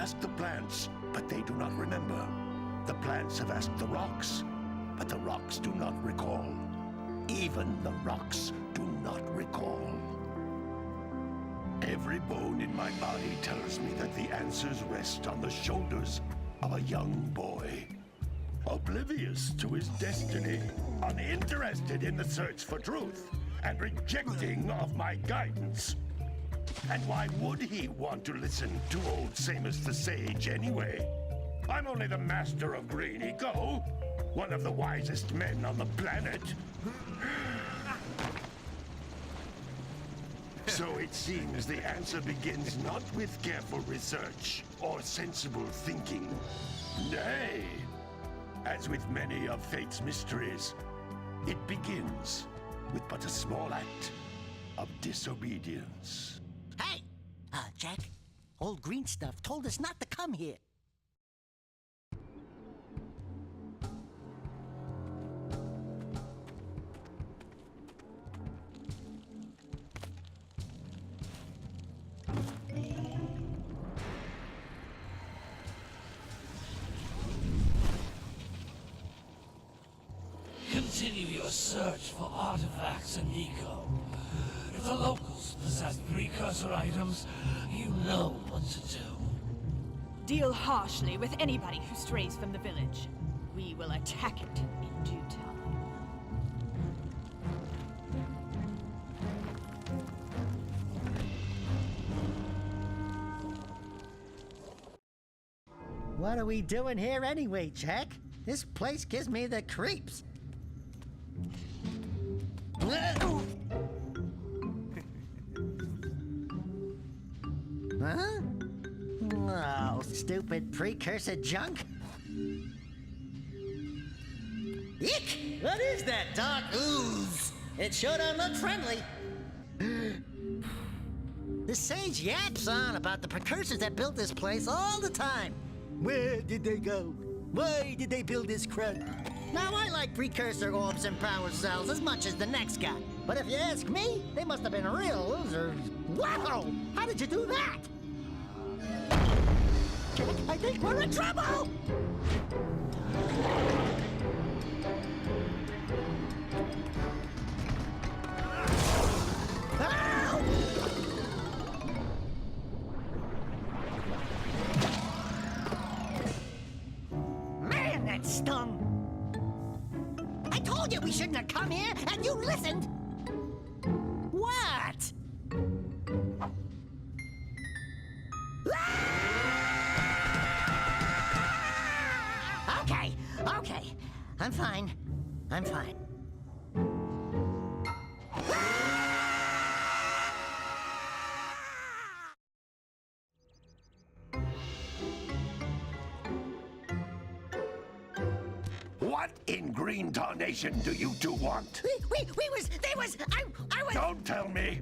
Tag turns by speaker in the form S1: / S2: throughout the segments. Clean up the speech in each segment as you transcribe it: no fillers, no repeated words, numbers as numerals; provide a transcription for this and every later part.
S1: asked the plants, but they do not remember. The plants have asked the rocks, but the rocks do not recall. Even the rocks do not recall. Every bone in my body tells me that the answers rest on the shoulders of a young boy. Oblivious to his destiny, uninterested in the search for truth, and rejecting of my guidance. And why would he want to listen to old Samus the Sage anyway? I'm only the master of Green Eco, one of the wisest men on the planet. So it seems the answer begins not with careful research or sensible thinking. Nay, as with many of fate's mysteries, it begins with but a small act of disobedience.
S2: Hey! Jack, old green stuff told us not to come here.
S3: Continue your search for artifacts in Eco. If the locals possess precursor items, you know what to do.
S4: Deal harshly with anybody who strays from the village. We will attack it in due time.
S2: What are we doing here anyway, Jack? This place gives me the creeps. Huh? Oh, stupid precursor junk. Eek! What is that dark ooze? It sure don't look friendly. The sage yaps on about the precursors that built this place all the time. Where did they go? Why did they build this crud? Now, I like precursor orbs and power cells as much as the next guy. But if you ask me, they must have been real losers. Wow! How did you do that? Jack, I think we're in trouble! Ow! Man, that stung! I told you we shouldn't have come here, and you listened! What? Okay. I'm fine.
S1: What in green tarnation do you two want?
S2: They was, I was...
S1: Don't tell me!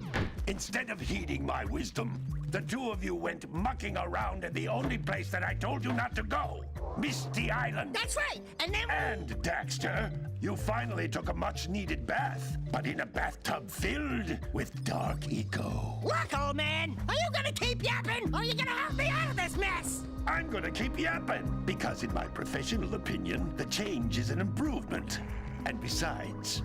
S1: Instead of heeding my wisdom, the two of you went mucking around in the only place that I told you not to go. Misty Island.
S2: That's right, and then...
S1: And, Daxter, you finally took a much-needed bath, but in a bathtub filled with dark eco.
S2: Look, old man, are you gonna keep yapping, or are you gonna help me out of this mess?
S1: I'm gonna keep yapping, because in my professional opinion, the change is an improvement. And besides,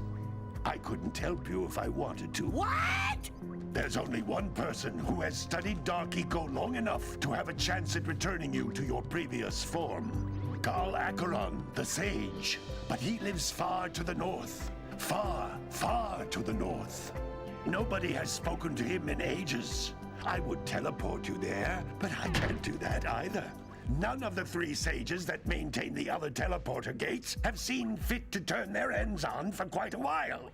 S1: I couldn't help you if I wanted to.
S2: What?
S1: There's only one person who has studied Dark Eco long enough to have a chance at returning you to your previous form. Carl Acheron, the Sage. But he lives far to the north. Far, far to the north. Nobody has spoken to him in ages. I would teleport you there, but I can't do that either. None of the three sages that maintain the other teleporter gates have seen fit to turn their ends on for quite a while.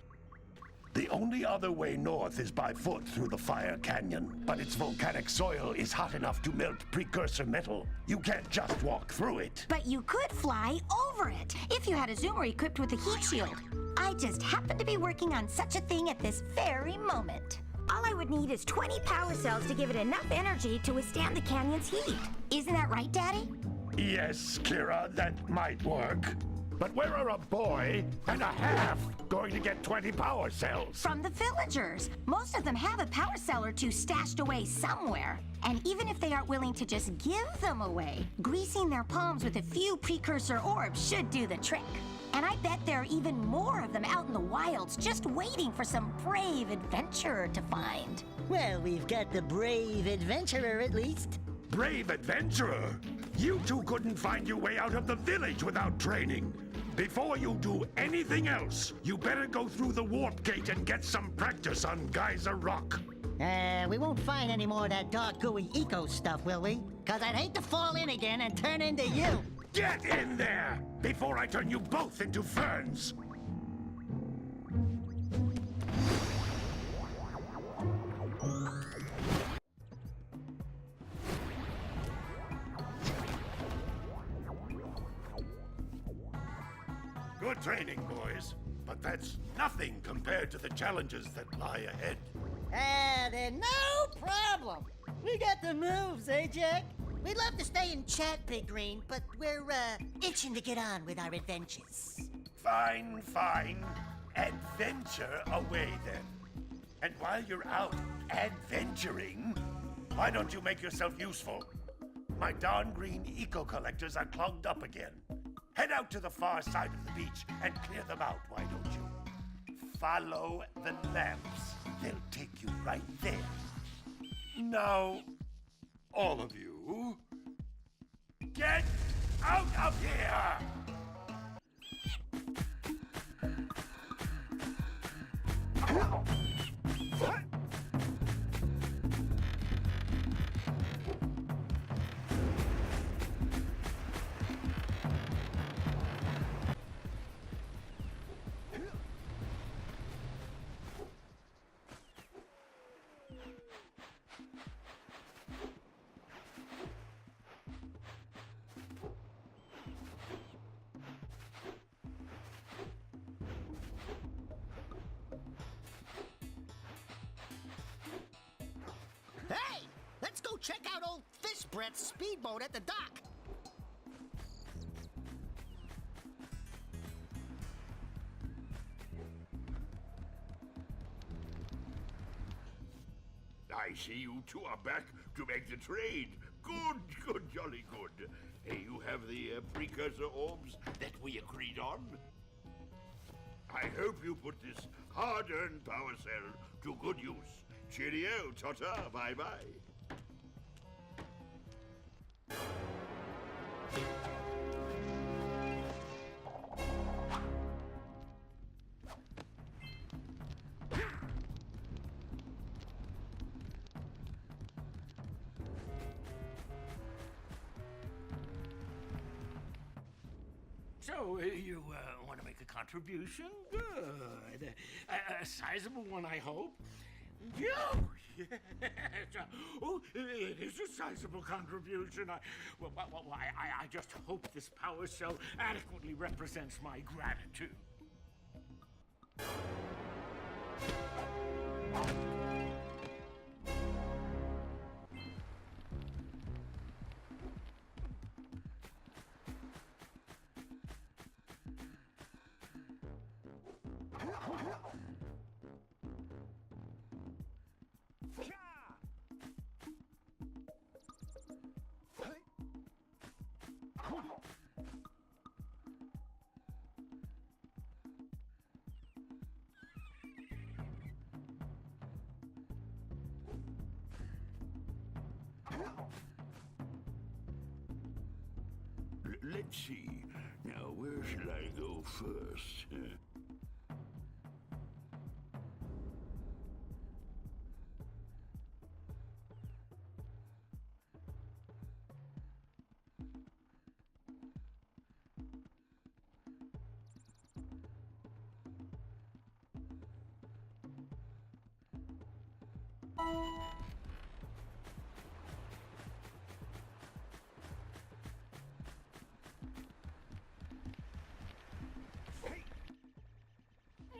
S1: The only other way north is by foot through the Fire Canyon, but its volcanic soil is hot enough to melt precursor metal. You can't just walk through it.
S5: But you could fly over it if you had a zoomer equipped with a heat shield. I just happen to be working on such a thing at this very moment. All I would need is 20 power cells to give it enough energy to withstand the canyon's heat. Isn't that right, Daddy?
S1: Yes, Kira, that might work. But where are a boy and a half going to get 20 power cells?
S5: From the villagers. Most of them have a power cell or two stashed away somewhere. And even if they aren't willing to just give them away, greasing their palms with a few precursor orbs should do the trick. And I bet there are even more of them out in the wilds just waiting for some brave adventurer to find.
S2: Well, we've got the brave adventurer at least.
S1: Brave adventurer? You two couldn't find your way out of the village without training. Before you do anything else, you better go through the warp gate and get some practice on Geyser Rock.
S2: We won't find any more of that dark gooey eco stuff, will we? 'Cause I'd hate to fall in again and turn into you.
S1: Get in there before I turn you both into ferns. Good training, boys, but that's nothing compared to the challenges that lie ahead.
S2: Then no problem. We got the moves, eh, Jack? We'd love to stay and chat, Big Green, but we're, itching to get on with our adventures.
S1: Fine, fine. Adventure away, then. And while you're out adventuring, why don't you make yourself useful? My darn green eco-collectors are clogged up again. Head out to the far side of the beach and clear them out, why don't you? Follow the lamps. They'll take you right there. Now, all of you, get out of here!
S2: Hey! Let's go check out old Fish Brett's speedboat at the dock.
S6: I see you two are back to make the trade. Good, jolly good. Hey, you have the precursor orbs that we agreed on? I hope you put this hard-earned power cell to good use. Cheerio, ta-ta, bye-bye.
S3: So, you want to make a contribution? Good. A sizable one, I hope. Yes. Oh, it is a sizable contribution. I just hope this power cell adequately represents my gratitude.
S6: Let's see. Now, where shall I go first?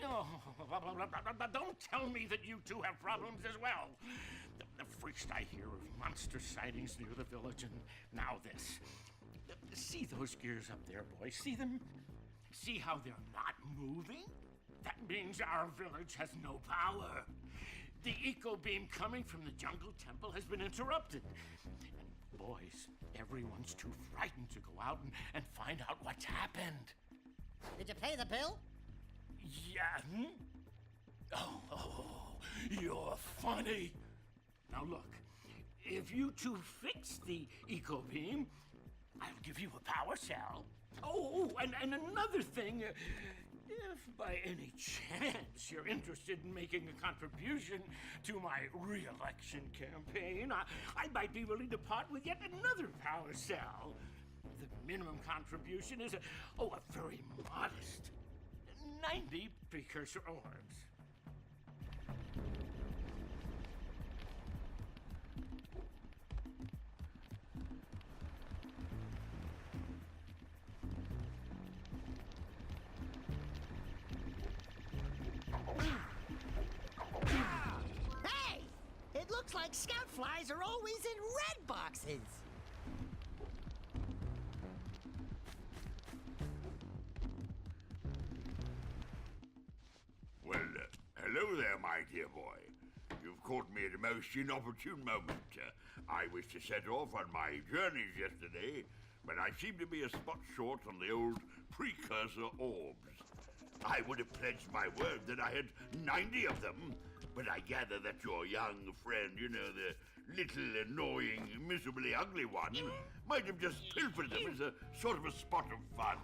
S3: No, don't tell me that you two have problems as well. First I hear of monster sightings near the village, and now this. See those gears up there, boys? See them? See how they're not moving? That means our village has no power. The eco beam coming from the jungle temple has been interrupted. And boys, everyone's too frightened to go out and find out what's happened.
S2: Did you pay the bill?
S3: Yeah. Oh, you're funny. Now look, if you two fix the eco beam, I'll give you a power cell. Oh, and another thing, if by any chance you're interested in making a contribution to my re-election campaign, I might be willing to part with yet another power cell. The minimum contribution is a very modest 90 precursor orbs.
S2: Hey! It looks like scout flies are always in red boxes.
S6: Well, hello there, my dear boy. You've caught me at a most inopportune moment. I was to set off on my journeys yesterday, but I seem to be a spot short on the old precursor orbs. I would have pledged my word that I had 90 of them, but I gather that your young friend, you know, the little annoying, miserably ugly one, might have just pilfered them as a sort of a spot of fun.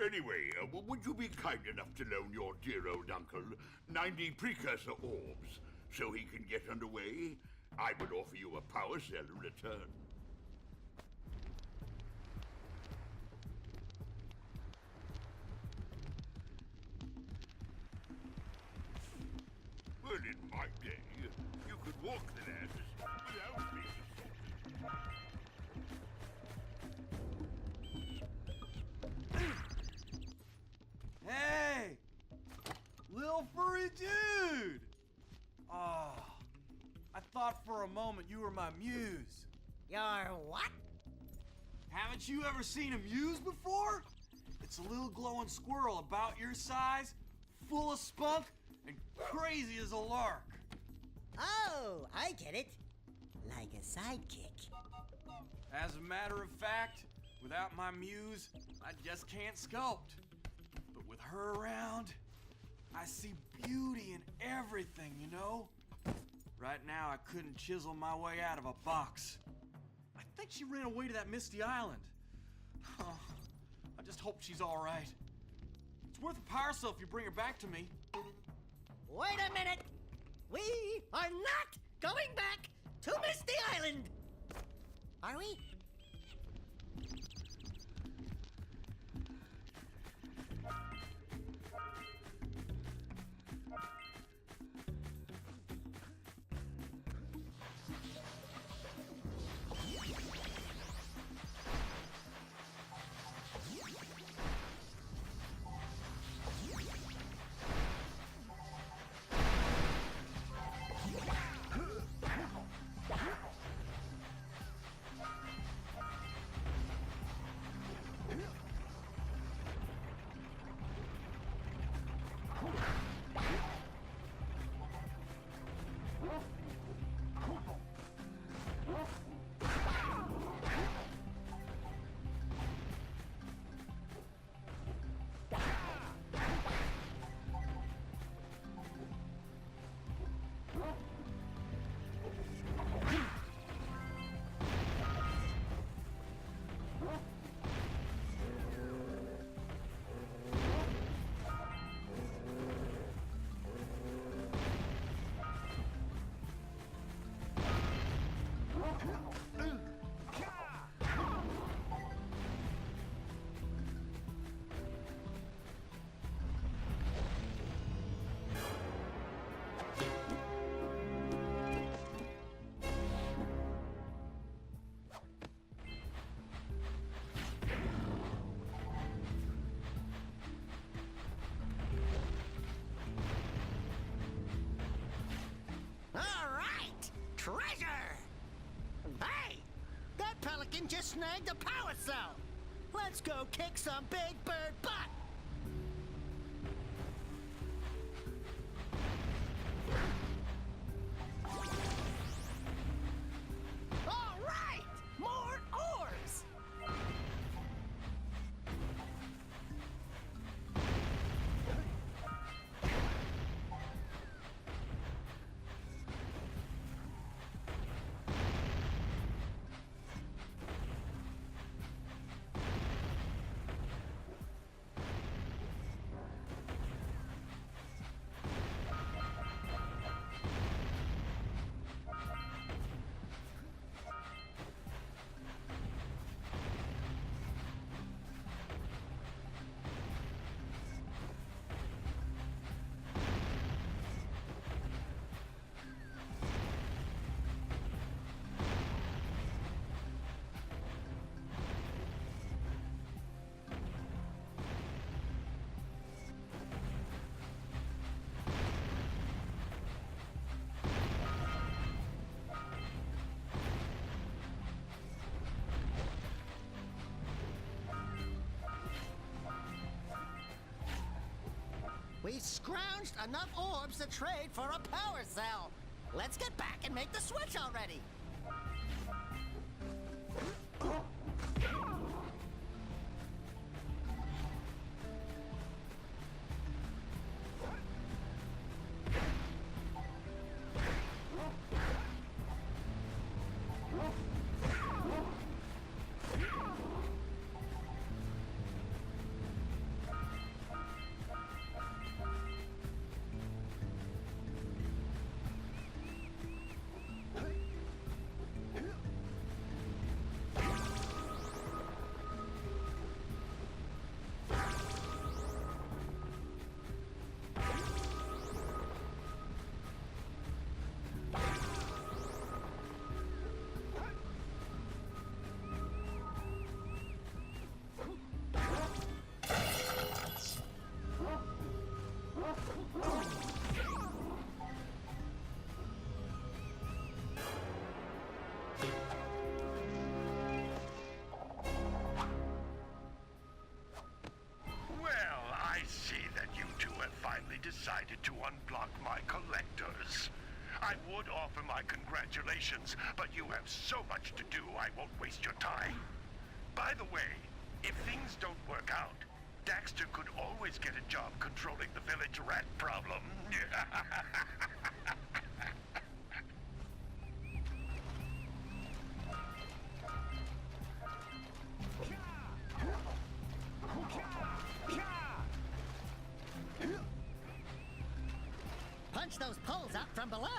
S6: Anyway, would you be kind enough to loan your dear old uncle 90 precursor orbs so he can get underway? I would offer you a power cell in return. Well, in my day, you could walk the land without being
S7: Hey! Little furry dude! Oh, I thought for a moment you were my muse.
S2: Your what?
S7: Haven't you ever seen a muse before? It's a little glowing squirrel about your size, full of spunk, and crazy as a lark.
S2: Oh, I get it. Like a sidekick.
S7: As a matter of fact, without my muse, I just can't sculpt. But with her around, I see beauty in everything, you know? Right now, I couldn't chisel my way out of a box. I think she ran away to that misty island. Oh, I just hope she's all right. It's worth a power cell if you bring her back to me.
S2: Wait a minute! We are not going back to Misty Island! Are we? Treasure! Hey! That pelican just snagged a power cell! Let's go kick some big bird butt! All right! More orbs! We've scrounged enough orbs to trade for a power cell. Let's get back and make the switch already.
S1: Decided to unblock my collectors. I would offer my congratulations, but you have so much to do, I won't waste your time. By the way, if things don't work out, Daxter could always get a job controlling the village rat problem.
S2: Punch those poles out from below.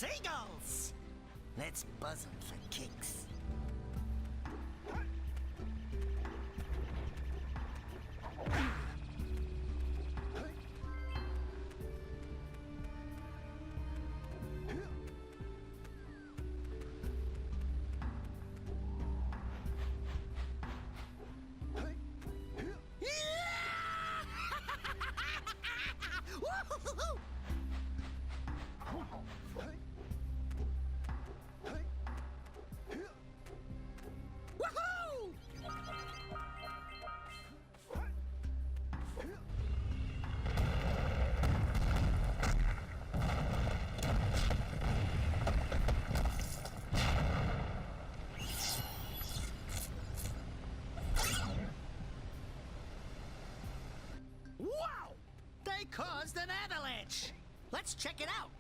S2: seagulls! Let's buzz 'em for kicks. Wow! They caused an avalanche! Let's check it out!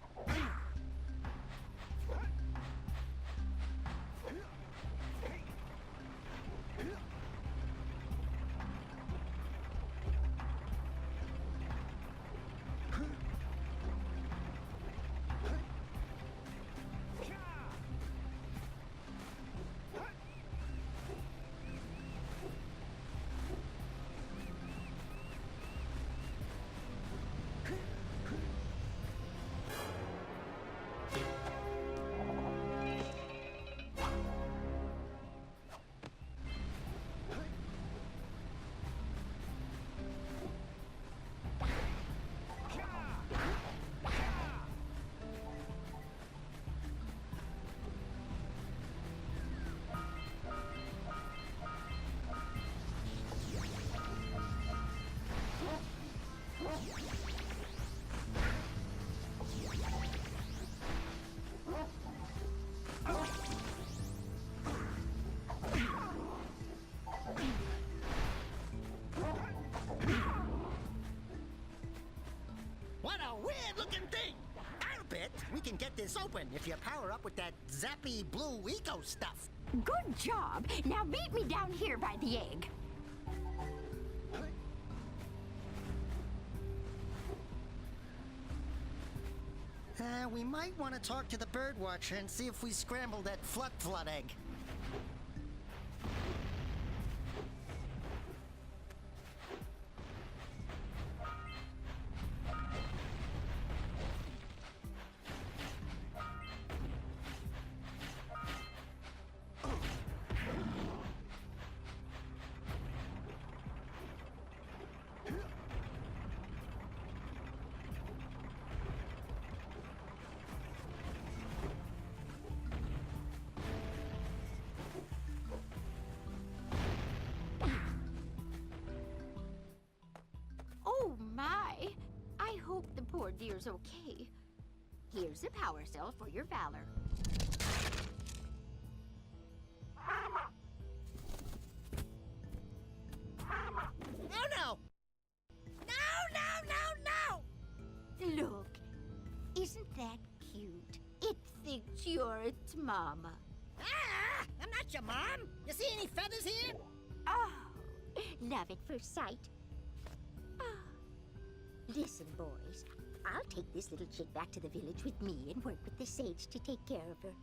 S2: What a weird-looking thing! I'll bet we can get this open if you power up with that zappy blue eco stuff.
S5: Good job. Now meet me down here by the egg.
S2: We might want to talk to the bird watcher and see if we scrambled that flood egg.
S5: Oh, my. I hope the poor deer's okay. Here's a power cell for your valor.
S2: Oh, no! No!
S5: Look, isn't that cute? It thinks you're its mama.
S2: Ah! I'm not your mom! You see any feathers here?
S5: Oh, love at first sight. Listen, boys. I'll take this little chick back to the village with me and work with the sage to take care of her.